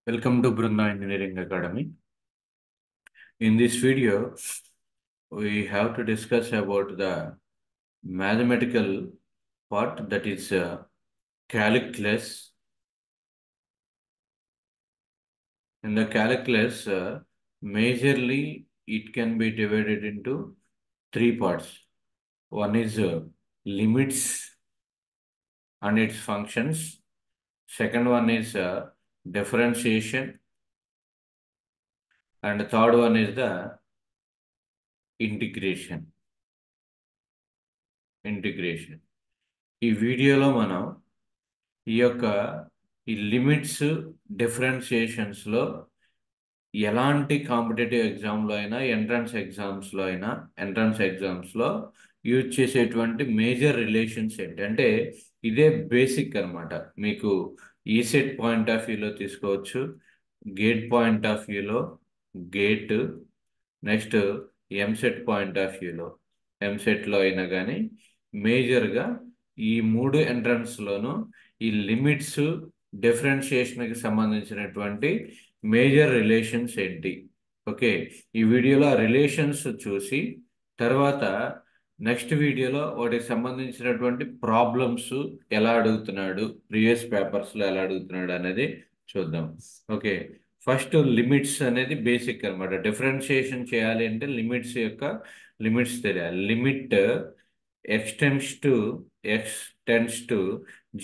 Welcome to Brunda Engineering Academy. In this video, we have to discuss about the mathematical part, that is calculus. In the calculus, majorly it can be divided into three parts. One is limits and its functions. Second one is differentiation. And the third one is the integration. ఈ వీడియోలో మనం ఈ యొక్క limits డిఫరెన్షియేషన్స్లో ఎలాంటి competitive ఎగ్జామ్లో అయినా entrance ఎగ్జామ్స్లో use చేసేటువంటి మేజర్ రిలేషన్స్ ఏంటి అంటే ఇదే బేసిక్ అనమాట. మీకు ఈసెట్ పాయింట్ ఆఫ్ వ్యూలో తీసుకోవచ్చు, గేట్ పాయింట్ ఆఫ్ వ్యూలో gate, next EAMCET point of వ్యూలో ఎంసెట్లో అయినా కానీ మేజర్గా ఈ మూడు ఎంట్రన్స్లోనూ ఈ లిమిట్స్ డిఫరెన్షియేషన్కి సంబంధించినటువంటి మేజర్ రిలేషన్స్ ఏంటి. ఓకే, ఈ వీడియోలో ఆ రిలేషన్స్ చూసి తర్వాత నెక్స్ట్ వీడియోలో వాటికి సంబంధించినటువంటి ప్రాబ్లమ్స్ ఎలా అడుగుతున్నాడు, ప్రీవియస్ పేపర్స్లో ఎలా అడుగుతున్నాడు అనేది చూద్దాం. ఓకే, ఫస్ట్ లిమిట్స్ అనేది బేసిక్ అనమాట. డిఫరెన్షియేషన్ చేయాలి అంటే లిమిట్స్ తెలియాలి. Limit x tends to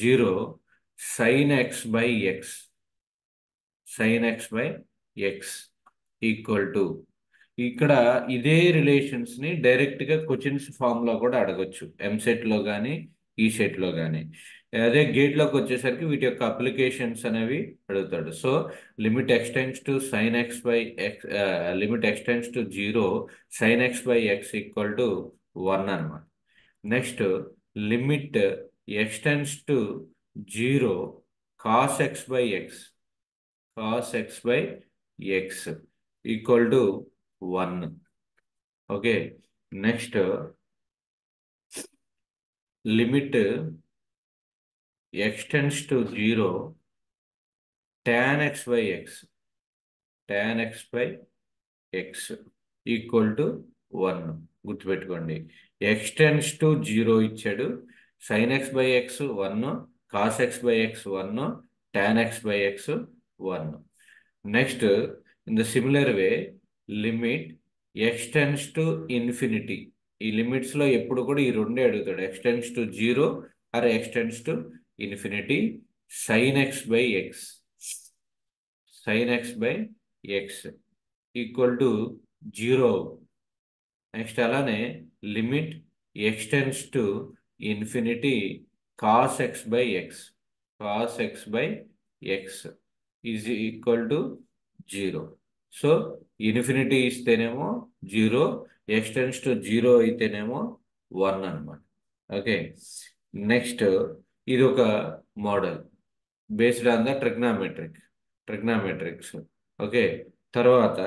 0 sin x by x equal to, ఇక్కడ ఇదే రిలేషన్స్ ని డైరెక్ట్ గా క్వశ్చన్స్ ఫామ్ లో కూడా అడగొచ్చు, ఎంసెట్ లో కానీ ఈసెట్ లో కానీ. అదే గేట్ లోకి వచ్చేసరికి వీటి యొక్క అప్లికేషన్స్ అనేవి అడుగుతాడు. So limit x tends to sin x by x, limit x tends to 0 sin x by x equal to 1 అనమాట. Next limit x tends to 0 cos x by x equal to 1. Okay, next limit x tends to 0 tan x by x equal to 1. గుర్తుపెట్టుకోండి, x tends to 0 ఇచ్చాడు, sin x by x 1, cos x by x 1, tan x by x 1. Next in the similar way limit x tends to infinity. ఈ లిమిట్స్లో ఎప్పుడు కూడా ఈ రెండే అడుగుతాడు, x tends to 0 or x tends to infinity. sin x by x equal to 0. Next అలానే limit x tends to infinity cos x by x is equal to 0. So infinity ఇస్తేనేమో 0, ఎక్స్టెండ్స్ టు 0 అయితేనేమో 1 అనమాట. ఓకే, నెక్స్ట్ ఇది ఒక model based on the trigonometrics. Okay, తర్వాత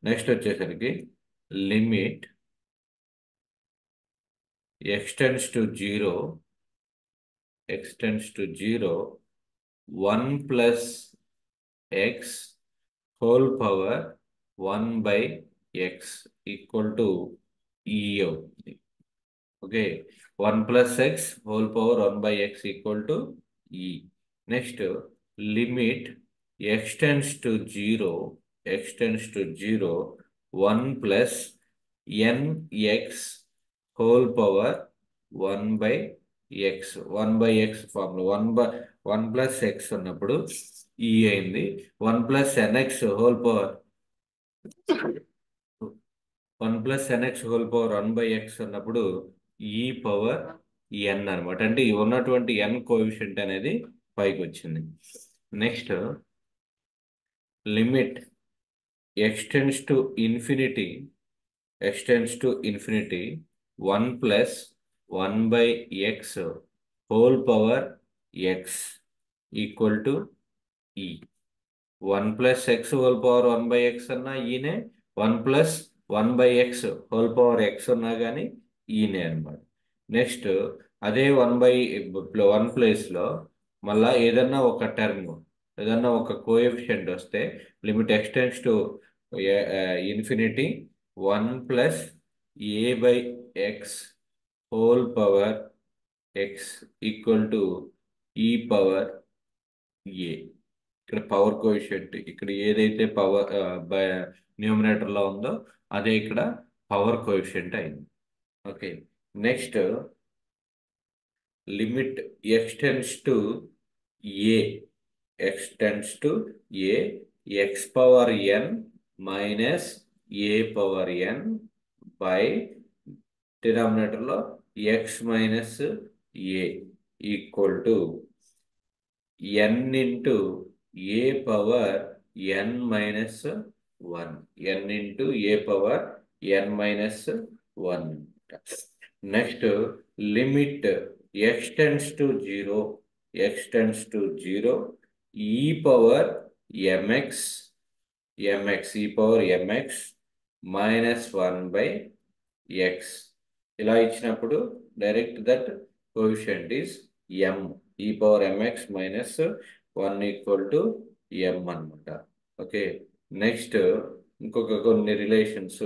next వచ్చేసరికి limit x tends to 0 1 plus x whole power 1 by x equal to e అవుతుంది. Okay, 1 plus x whole power 1 by x equal to e. Next limit x tends to 0 1 plus nx whole power 1 by x. 1 by x formula 1 plus x ఉన్నప్పుడు e అయింది. 1 plus nx whole power 1 by x ఉన్నప్పుడు e power n అనమాట. అంటే ఉన్నటువంటి n coefficient అనేది పైకి వచ్చింది. Next limit x tends to infinity 1 plus 1 by x whole power x equal to e. 1 plus x whole power 1 by x అన్నా ఈనే, 1 plus 1 by x whole power x ఉన్నా కానీ ఈనే అనమాట. నెక్స్ట్ అదే 1 ప్లేస్లో మళ్ళా ఏదన్నా ఒక టర్మ్ ఏదన్నా ఒక కోఎఫిషియంట్ వస్తే limit x tends to infinity 1 plus A by X whole power X equal to ఈ పవర్ ఏ. ఇక్కడ పవర్ కోఎఫిషియంట్ ఇక్కడ ఏదైతే పవర్ న్యూమరేటర్లో ఉందో అదే ఇక్కడ పవర్ కోఎఫిషియంట్ అయింది. Okay, next limit x tends to a x power n minus a power n by డినామినేటర్లో x minus a equal to n into a power n minus 1 n into a power n minus 1. Next limit x tends to zero e power m x e power m x minus 1 by x. ఇలా ఇచ్చినప్పుడు direct that coefficient is m e power m x minus 1 equal to ఎం అనమాట. Okay, next ఇంకొక కొన్ని relations.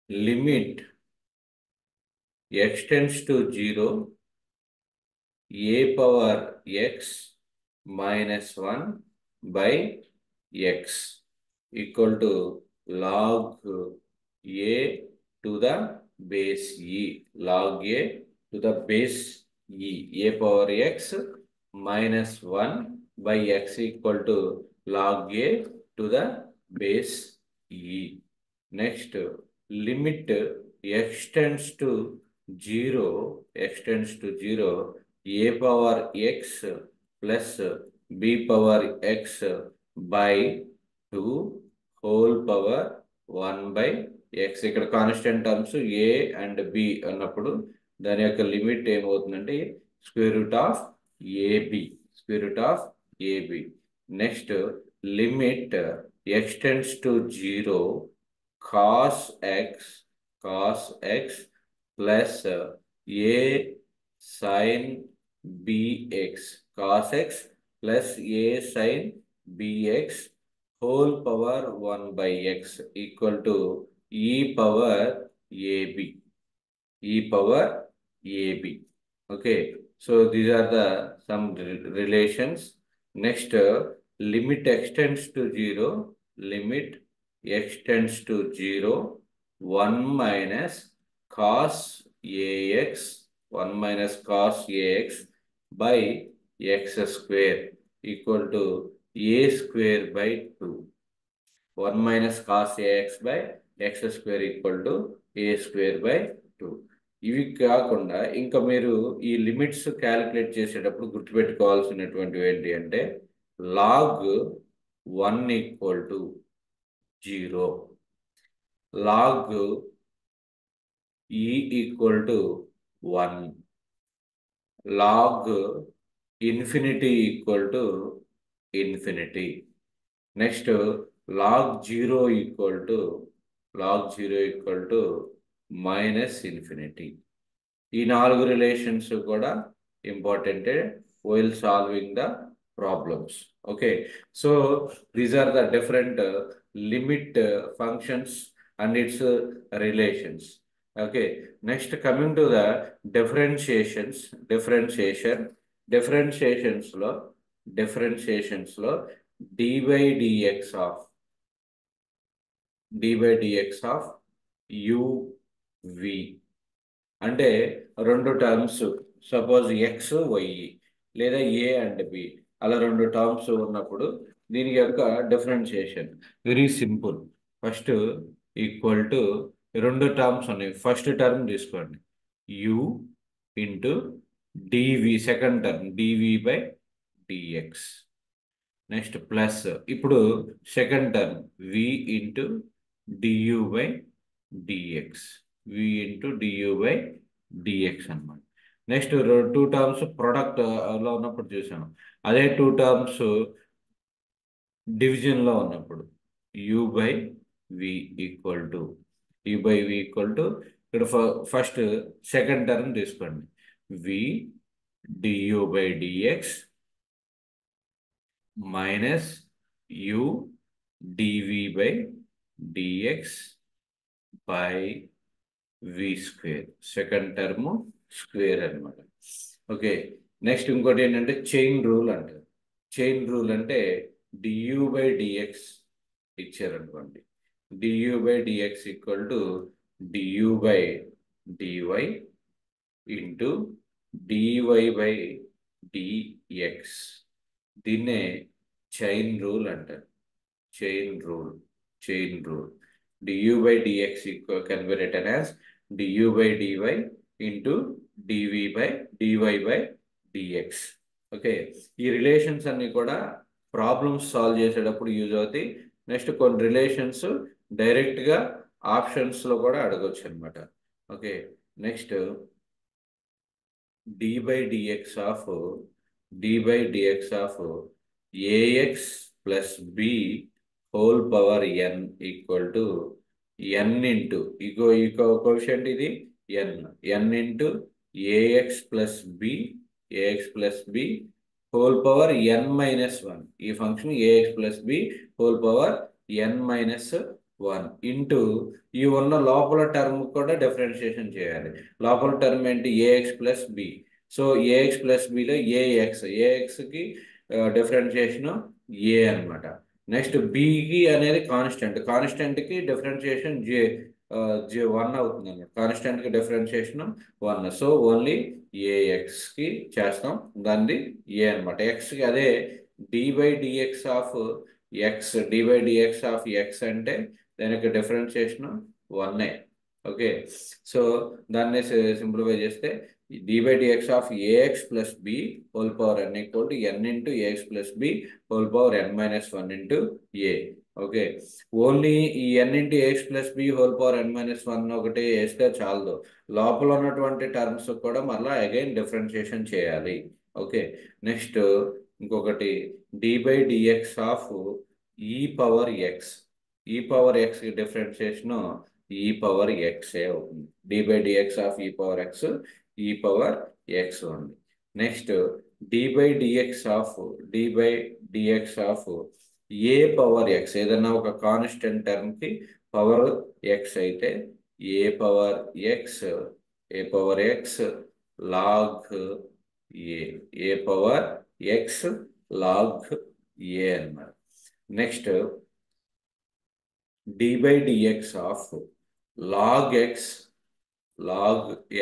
Limit x tends to zero a power x minus 1 by x equal to log a to the base e log a to the base a power x minus 1 by x equal to log a to the base e. Next limit x tends to zero a power x plus b power x by 2 whole power 1 by x. ఇక్కడ constant terms a and B అన్నప్పుడు దాని యొక్క లిమిట్ ఏమవుతుందంటే square root of a b. Next limit x tends to zero cos x plus a sine b x cos x plus a sine b x whole power 1 by x equal to e power ab. Okay, so these are the some relations. Next limit extends to 0 1 minus cos ax by x square equal to a square by 2. 1 minus cos ax by x square equal to a square by 2. ఇవి కాకుండా ఇంకా మీరు ఈ limits calculate చేసేటప్పుడు గుర్తుపెట్టుకోవాల్సినటువంటివి ఏంటి అంటే log 1 equal to 0, log e equal to 1, log infinity equal to infinity. Next log 0 equal to minus infinity. ఈ 4 రిలేషన్స్ కూడా important while solving the problems. Okay, so these are the different limit functions and its relations. Okay, next coming to the differentiations లో dy dx of uv అంటే రెండు terms suppose X why లేదా ఏ and B అలా రెండు terms ఉన్నప్పుడు దీని యొక్క differentiation very simple. First equal to రెండు టర్మ్స్ ఉన్నాయి. ఫస్ట్ టర్మ్ తీసుకోండి u into dv, second term dv by dx. Next plus ఇప్పుడు second term v into du by dx అనమాట. నెక్స్ట్ 2 టర్మ్స్ ప్రొడక్ట్ లో ఉన్నప్పుడు చూసాము. అదే 2 టర్మ్స్ డివిజన్లో ఉన్నప్పుడు u by v equal to ఇక్కడ ఫస్ట్ సెకండ్ టర్మ్ తీసుకోండి v du by dx minus u dv by dx by v square second term square అనమాట. ఓకే, నెక్స్ట్ ఇంకోటి ఏంటంటే చైన్ రూల్ అంటారు. చైన్ రూల్ అంటే du by dx ఇచ్చారనుకోండి, du by dx equal to du by dy into dy by dx. దీన్నే chain rule అంటారు. Chain rule, chain rule. du by dx can be written as du by dy into dv by dy by dx. Okay, ఈ relations అన్ని కూడా problems solve చేసేటప్పుడు use అవుతాయి. Next కొన్ని relations డైరెక్ట్గా ఆప్షన్స్లో కూడా అడగొచ్చు అనమాట. Okay, next d by dx of ax plus b whole power n equal to n into ఈ కోఎఫిషియంట్ ఇది n into ax plus b whole power n minus 1. ఈ function ax plus b whole power n minus 1 into ఈ ఉన్న లోపల term కూడా differentiation చేయాలి. లోపల term ఏంటి? ax plus b. So ax plus bలో axకి డిఫరెన్షియేషన్ a అనమాట. నెక్స్ట్ బికి అనేది కాన్స్టెంట్కి డిఫరెన్షియేషన్ j1 అవుతుంది అనమాట. కాన్స్టెంట్కి డిఫరెన్షియేషన్ 1. సో ఓన్లీ ఏఎక్స్కి చేస్తాం, దాన్ని ఏ అనమాట. ఎక్స్కి అదే dy by dx of x అంటే దానికి డిఫరెన్షియేషన్ 1. ఓకే, సో దాన్ని సింప్లిఫై చేస్తే dy by dx of ax plus b whole power n equal to n into ax plus b whole power n minus 1 into a. Okay, only ఈ n into ax plus b whole power n minus 1 ఒకటి వేస్తే చాలదు, లోపల ఉన్నటువంటి terms కూడా మళ్ళీ again differentiation చేయాలి. Okay, next ఇంకొకటి dy by dx of e power x differentiation e power x అవుతుంది. dy by dx of e power x ఉంది. Next dy by dx of a power x, ఏదన్నా ఒక constant term కి power x అయితే a power x log a power x log a అన్నమాట. Next dy by dx of log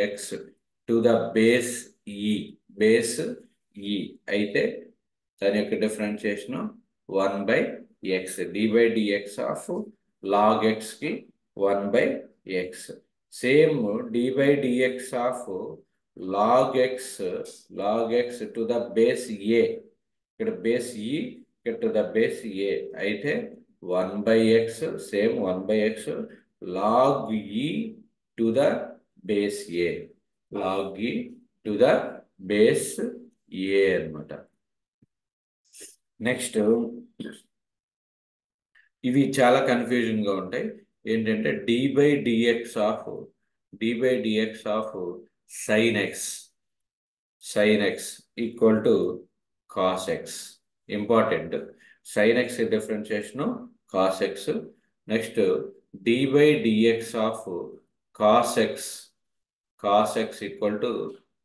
x to the base e అయితే దాని యొక్క differentiation 1 by x. dy by dx of log x కి 1 by x. Same dy by dx of log x to the base a, ఇక్కడ base e, ఇక్కడ to the base a అయితే 1 by x. Same 1 by x log e to the base a, log e to the base a అన్నమాట. Next ఇవి చాలా confusion గా ఉంటాయి. ఏంటంటే dy by dx of sin x equal to cos x. Important, sin x differentiation cos x. Next dy by dx of cos x equal to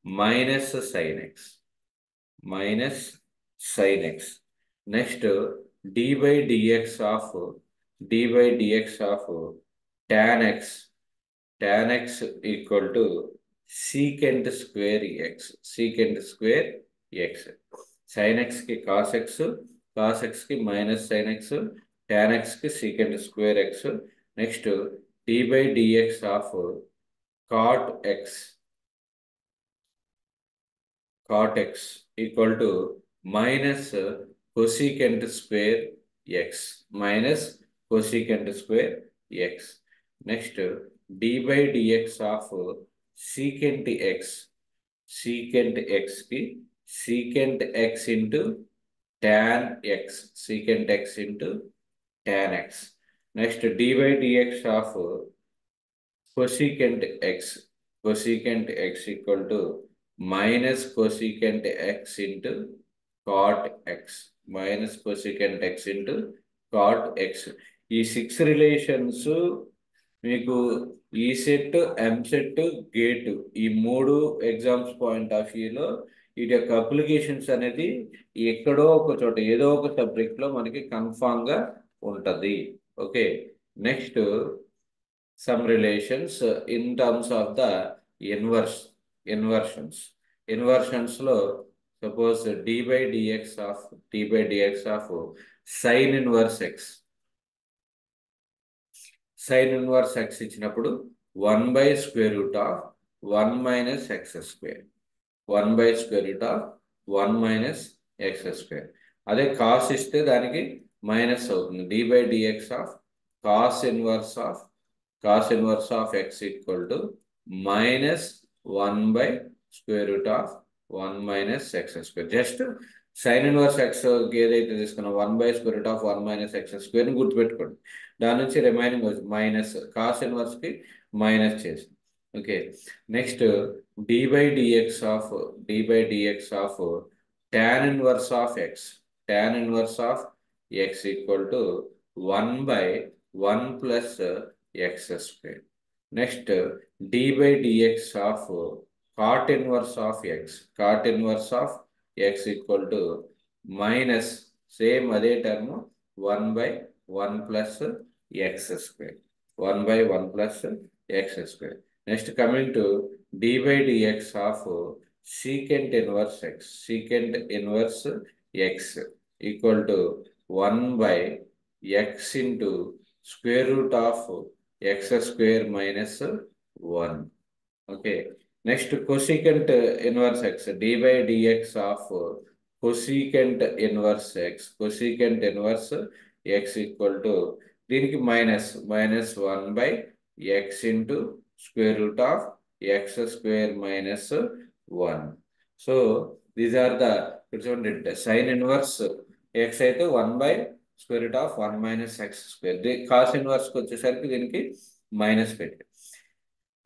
minus sin x. Next dy by dx of tan x equal to secant square x. sin x కి cos x కి minus sin x, tan x కి secant square x. Next dy by dx of cot x equal to minus cosecant square x. Next dy by dx of secant x కి secant x into tan x. Next dy by dx of cosecant x equal to minus cosecant x into cot x, minus cosecant x into cot x. ఈ 6 relations మీకు ఈ set, ఎం set, gate, ఈ 3 exams point of వ్యూలో వీటి యొక్క applications అనేది ఎక్కడో ఒక చోట ఏదో ఒక సబ్జెక్ట్ లో మనకి కన్ఫామ్ గా ఉంటది. Okay, next some relations in terms of the inversions. Inversions లో suppose dy/dx of sine inverse x, sine inverse x ఇచ్చినప్పుడు 1/√1 minus x square, 1/√1 minus x square. అదే కాస్ ఇస్తే దానికి మైనస్ అవుతుంది. dy/dx of cos inverse of x equal to -1/√1 minus x square. Just sine inverse x ఏదైతే తీసుకున్నా 1/√1 minus x square ని గుర్తుపెట్టుకోండి. దాని నుంచి రిమైనింగ్ మైనస్ కాస్ ఇన్వర్స్ కి మైనస్ చేసి. Okay, next dy/dx of tan inverse of x, equal to 1/1 plus x square. Next dy/dx of cot inverse of x equal to minus same అదే term 1/1 plus x square, 1/1 plus x square. Next coming to dy/dx of secant inverse x equal to 1/x into square root of x square minus 1. Okay, next cosecant inverse X, dy/dx of cosecant inverse x equal to దీనికి -1/x into square root of x square minus 1. So these are the చూడండి, sine inverse x అయితే 1/√1 minus x square. Cos inverse కి వచ్చేసరికి దీనికి minus పెట్టి,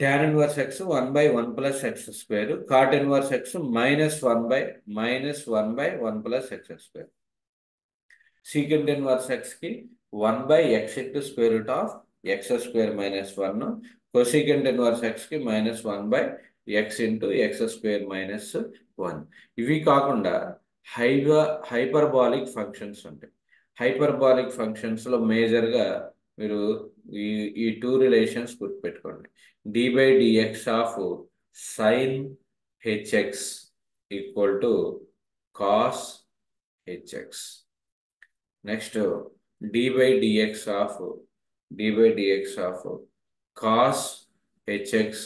tan inverse x 1/1 plus x square, cot inverse x -1/1 plus x square. Secant inverse x కి 1/x into square root of x square minus 1, cosecant inverse x కి -1/x into X square minus 1. ఇవి కాకుండా hyperbolic functions ఉంటాయి. Hyperbolic functions లో major గా మీరు ఈ 2 relations గుర్తుపెట్టుకోండి. dy/dx of sign HX equal to cos HX. Next dy/dx of cos HX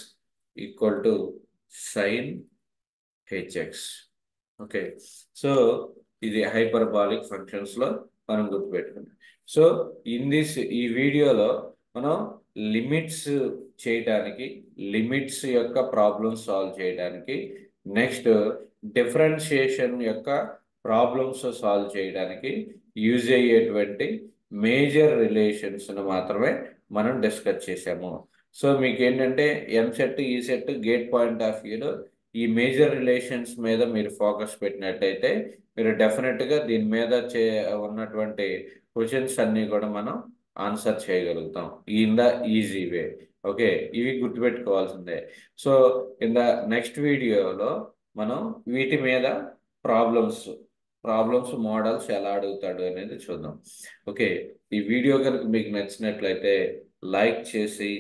equal to sign HX. Okay, so ఇది హైపర్బాలిక్ ఫంక్షన్స్ లో మనం గుర్తుపెట్టుకుంటాం. సో ఈ వీడియోలో మనం లిమిట్స్ చేయడానికి, లిమిట్స్ యొక్క ప్రాబ్లమ్స్ సాల్వ్ చేయడానికి, నెక్స్ట్ డిఫరెన్షియేషన్ యొక్క ప్రాబ్లమ్స్ సాల్వ్ చేయడానికి యూజ్ అయ్యేటువంటి మేజర్ రిలేషన్స్ మాత్రమే మనం డిస్కస్ చేసాము. సో మీకు ఏంటంటే ఎంసెట్, ఈ సెట్, గేట్ పాయింట్ ఆఫ్ వ్యూలో ఈ మేజర్ రిలేషన్స్ మీద మీరు ఫోకస్ పెట్టినట్టయితే మీరు డెఫినెట్గా దీని మీద ఉన్నటువంటి క్వశ్చన్స్ అన్నీ కూడా మనం ఆన్సర్ చేయగలుగుతాం in the easy way. Okay, ఇవి గుర్తుపెట్టుకోవాల్సిందే. సో ఇన్ ద నెక్స్ట్ వీడియోలో మనం వీటి మీద ప్రాబ్లమ్స్ మోడల్స్ ఎలా అడుగుతాడు అనేది చూద్దాం. ఓకే, ఈ వీడియో కనుక మీకు నచ్చినట్లయితే లైక్ చేసి